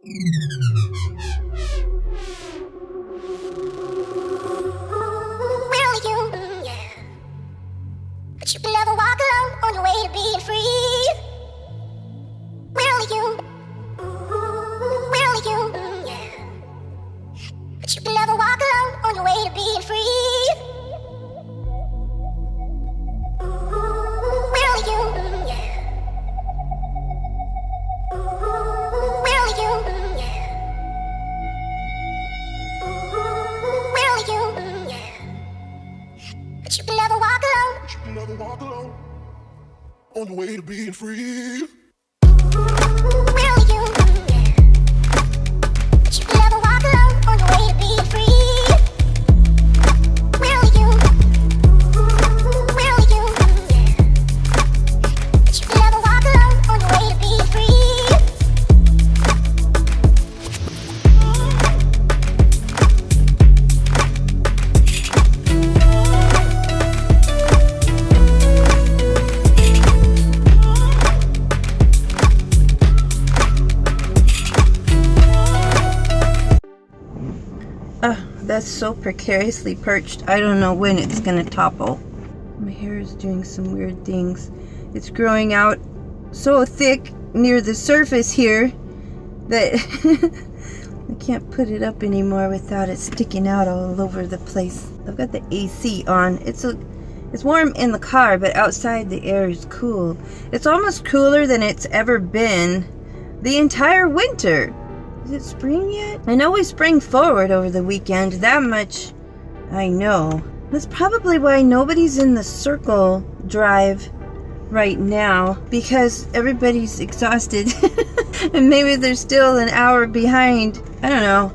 But you can never walk alone on your way to being free. Will you? Yeah. But you can never walk alone on your way to being free. Will you? Yeah. Will you? Yeah. Will you? Yeah. But you can never walk alone. But you can never walk alone on the way to being free. Will you? Yeah. But you can never walk alone on your way to being free. Will you? Will you? Yeah. But you can never walk alone on your way to being free. That's so precariously perched. I don't know when it's gonna topple. My hair is doing some weird things. It's growing out so thick near the surface here that I can't put it up anymore without it sticking out all over the place. I've got the AC on. It's warm in the car, but outside the air is cool. It's almost cooler than it's ever been the entire winter. Is it spring yet? I know we sprang forward over the weekend. That much I know. That's probably why nobody's in the circle drive right now, because everybody's exhausted. And maybe they're still an hour behind. I don't know.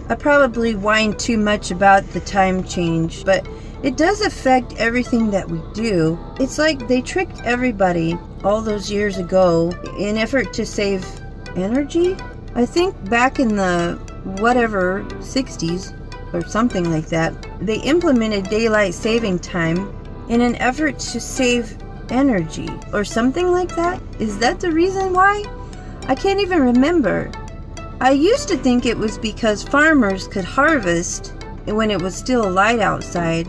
I probably whine too much about the time change, but it does affect everything that we do. It's like they tricked everybody all those years ago in effort to save energy. I think back in the whatever 60s or something like that, they implemented daylight saving time in an effort to save energy or something like that. Is that the reason why? I can't even remember. I used to think it was because farmers could harvest when it was still light outside.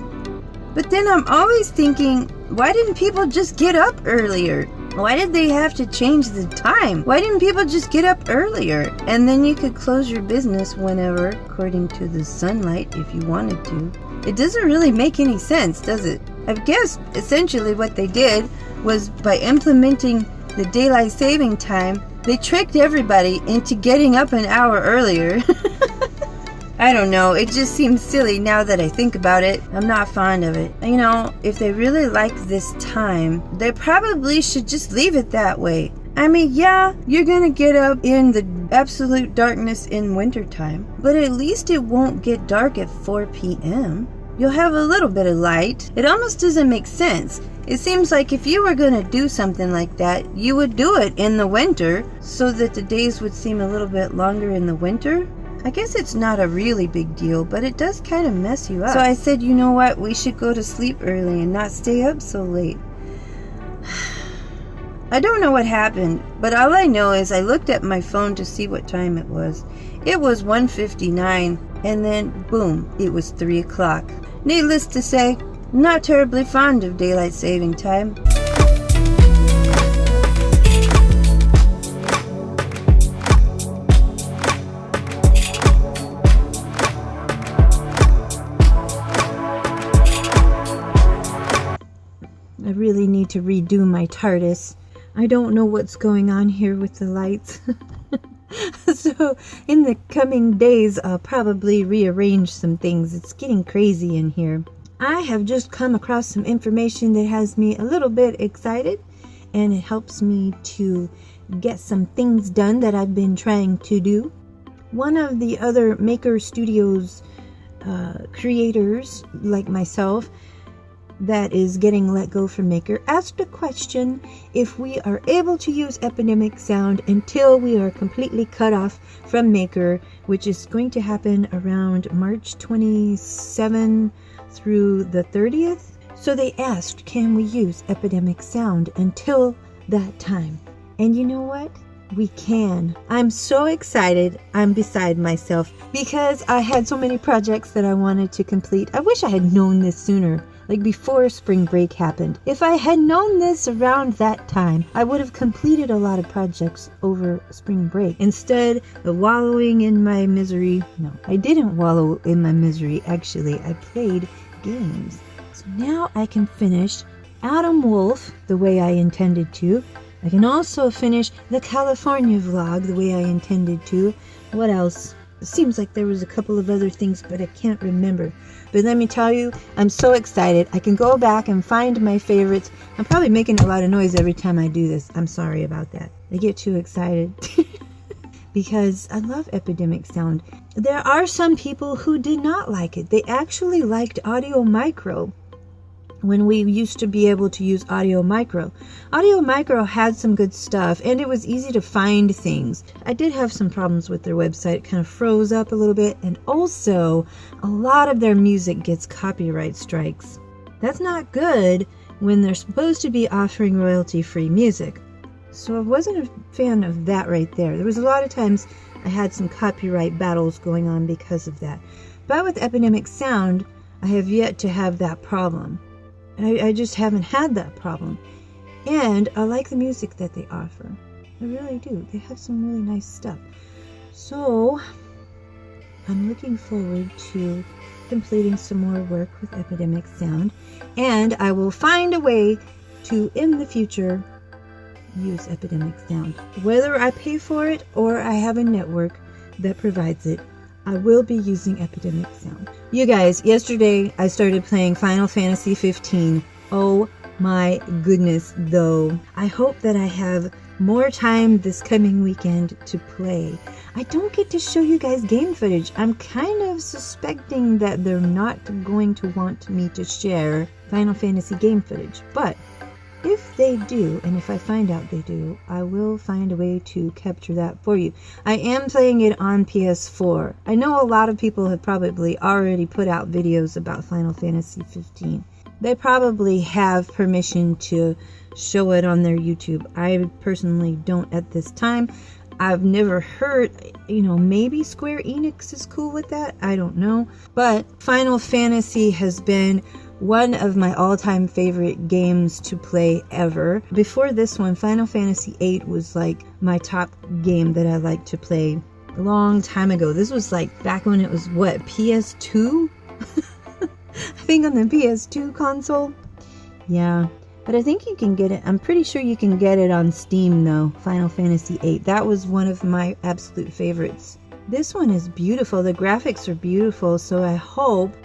But then I'm always thinking, why didn't people just get up earlier? Why did they have to change the time? Why didn't people just get up earlier? And then you could close your business whenever, according to the sunlight, if you wanted to. It doesn't really make any sense, does it? I guess essentially what they did was, by implementing the daylight saving time, they tricked everybody into getting up an hour earlier. I don't know, it just seems silly now that I think about it. I'm not fond of it. You know, if they really like this time, they probably should just leave it that way. I mean, yeah, you're gonna get up in the absolute darkness in wintertime, but at least it won't get dark at 4 p.m. You'll have a little bit of light. It almost doesn't make sense. It seems like if you were gonna do something like that, you would do it in the winter so that the days would seem a little bit longer in the winter. I guess it's not a really big deal, but it does kind of mess you up. So I said, you know what, we should go to sleep early and not stay up so late. I don't know what happened, but all I know is I looked at my phone to see what time it was. It was 1:59, and then boom, it was 3 o'clock. Needless to say, not terribly fond of daylight saving time. I really need to redo my TARDIS. I don't know what's going on here with the lights. So in the coming days, I'll probably rearrange some things. It's getting crazy in here. I have just come across some information that has me a little bit excited, and it helps me to get some things done that I've been trying to do. One of the other Maker Studios creators, like myself, that is getting let go from Maker, asked a question: if we are able to use Epidemic Sound until we are completely cut off from Maker, which is going to happen around March 27 through the 30th. So they asked, can we use Epidemic Sound until that time? And you know what? We can. I'm so excited. I'm beside myself because I had so many projects that I wanted to complete. I wish I had known this sooner, like before spring break happened. If I had known this around that time, I would have completed a lot of projects over spring break. Instead of wallowing in my misery, no, I didn't wallow in my misery. Actually, I played games. So now I can finish Adam Wolf the way I intended to. I can also finish the California vlog the way I intended to. What else? It seems like there was a couple of other things, but I can't remember. But let me tell you, I'm so excited. I can go back and find my favorites. I'm probably making a lot of noise every time I do this. I'm sorry about that. I get too excited because I love Epidemic Sound. There are some people who did not like it. They actually liked Audio Micro. When we used to be able to use Audio Micro. Audio Micro had some good stuff, and it was easy to find things. I did have some problems with their website. It kind of froze up a little bit, and also a lot of their music gets copyright strikes. That's not good when they're supposed to be offering royalty-free music. So I wasn't a fan of that right there. There was a lot of times I had some copyright battles going on because of that. But with Epidemic Sound, I have yet to have that problem. I just haven't had that problem. And I like the music that they offer. I really do. They have some really nice stuff. So I'm looking forward to completing some more work with Epidemic Sound. And I will find a way to, in the future, use Epidemic Sound. Whether I pay for it or I have a network that provides it, I will be using Epidemic Sound. You guys, yesterday I started playing Final Fantasy 15. Oh my goodness, though. I hope that I have more time this coming weekend to play. I don't get to show you guys game footage. I'm kind of suspecting that they're not going to want me to share Final Fantasy game footage. But if they do, and if I find out they do, I will find a way to capture that for you. I am playing it on PS4. I know a lot of people have probably already put out videos about Final Fantasy 15. They probably have permission to show it on their YouTube. I personally don't at this time. I've never heard, maybe Square Enix is cool with that. I don't know. But Final Fantasy has been one of my all-time favorite games to play ever. Before this one, Final Fantasy VIII was like my top game that I liked to play a long time ago. This was like back when it was PS2? I think on the PS2 console. Yeah, but I think you can get it. I'm pretty sure you can get it on Steam though, Final Fantasy VIII. That was one of my absolute favorites. This one is beautiful. The graphics are beautiful, so I hope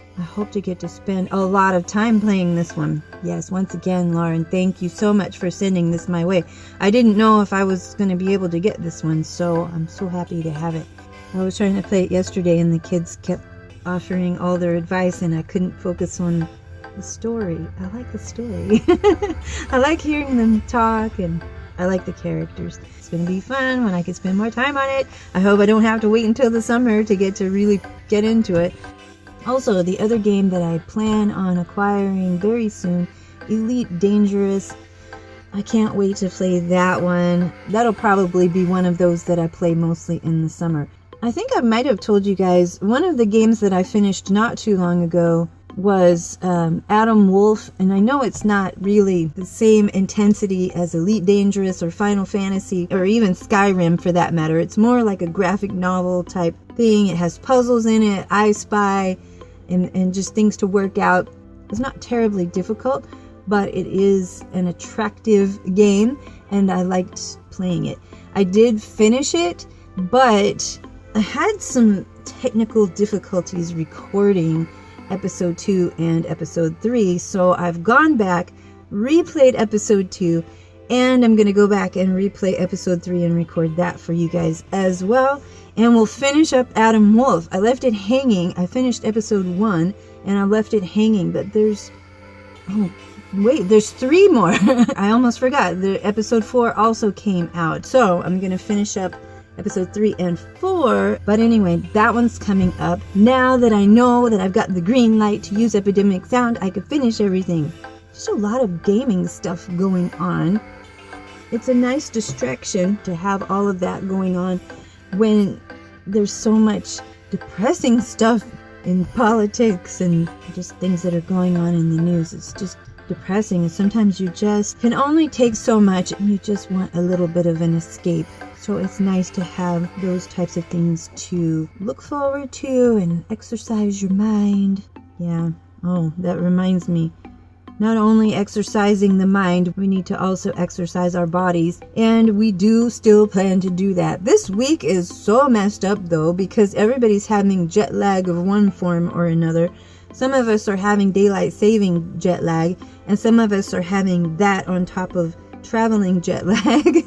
to get to spend a lot of time playing this one. Yes, once again, Lauren, thank you so much for sending this my way. I didn't know if I was going to be able to get this one, so I'm so happy to have it. I was trying to play it yesterday, and the kids kept offering all their advice, and I couldn't focus on the story. I like the story. I like hearing them talk, and I like the characters. It's going to be fun when I can spend more time on it. I hope I don't have to wait until the summer to get to really get into it. Also, the other game that I plan on acquiring very soon, Elite Dangerous. I can't wait to play that one. That'll probably be one of those that I play mostly in the summer. I think I might have told you guys, one of the games that I finished not too long ago was Adam Wolf, and I know it's not really the same intensity as Elite Dangerous or Final Fantasy or even Skyrim for that matter. It's more like a graphic novel type thing. It has puzzles in it, I Spy, and just things to work out. It's not terribly difficult, but it is an attractive game, and I liked playing it. I did finish it, but I had some technical difficulties recording episode 2 and episode 3, so I've gone back, replayed episode 2, and I'm going to go back and replay episode 3 and record that for you guys as well. And we'll finish up Adam Wolf. I left it hanging. I finished episode 1 and I left it hanging, but there's 3 more. I almost forgot. The episode 4 also came out. So I'm going to finish up episode 3 and 4. But anyway, that one's coming up. Now that I know that I've got the green light to use Epidemic Sound, I can finish everything. There's a lot of gaming stuff going on. it's a nice distraction to have all of that going on when there's so much depressing stuff in politics and just things that are going on in the news. It's just depressing, and sometimes you just can only take so much and you just want a little bit of an escape. So it's nice to have those types of things to look forward to and exercise your mind. Yeah. Oh, that reminds me. Not only exercising the mind, we need to also exercise our bodies. And we do still plan to do that. This week is so messed up though, because everybody's having jet lag of one form or another. Some of us are having daylight saving jet lag, and some of us are having that on top of traveling jet lag.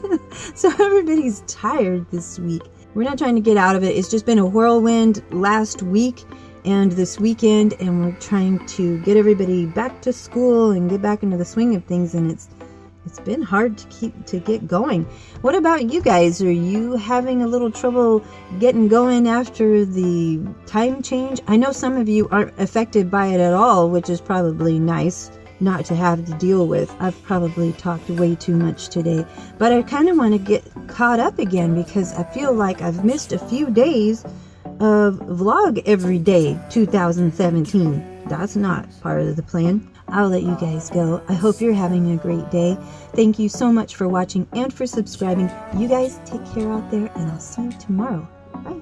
So everybody's tired this week. We're not trying to get out of it. It's just been a whirlwind last week and this weekend, and we're trying to get everybody back to school and get back into the swing of things, and it's been hard to get going. What about you guys? Are you having a little trouble getting going after the time change? I know some of you aren't affected by it at all, which is probably nice not to have to deal with. I've probably talked way too much today, but I kind of want to get caught up again because I feel like I've missed a few days of vlog every day 2017. That's not part of the plan. I'll let you guys go. I hope you're having a great day. Thank you so much for watching and for subscribing. You guys take care out there, and I'll see you tomorrow. Bye.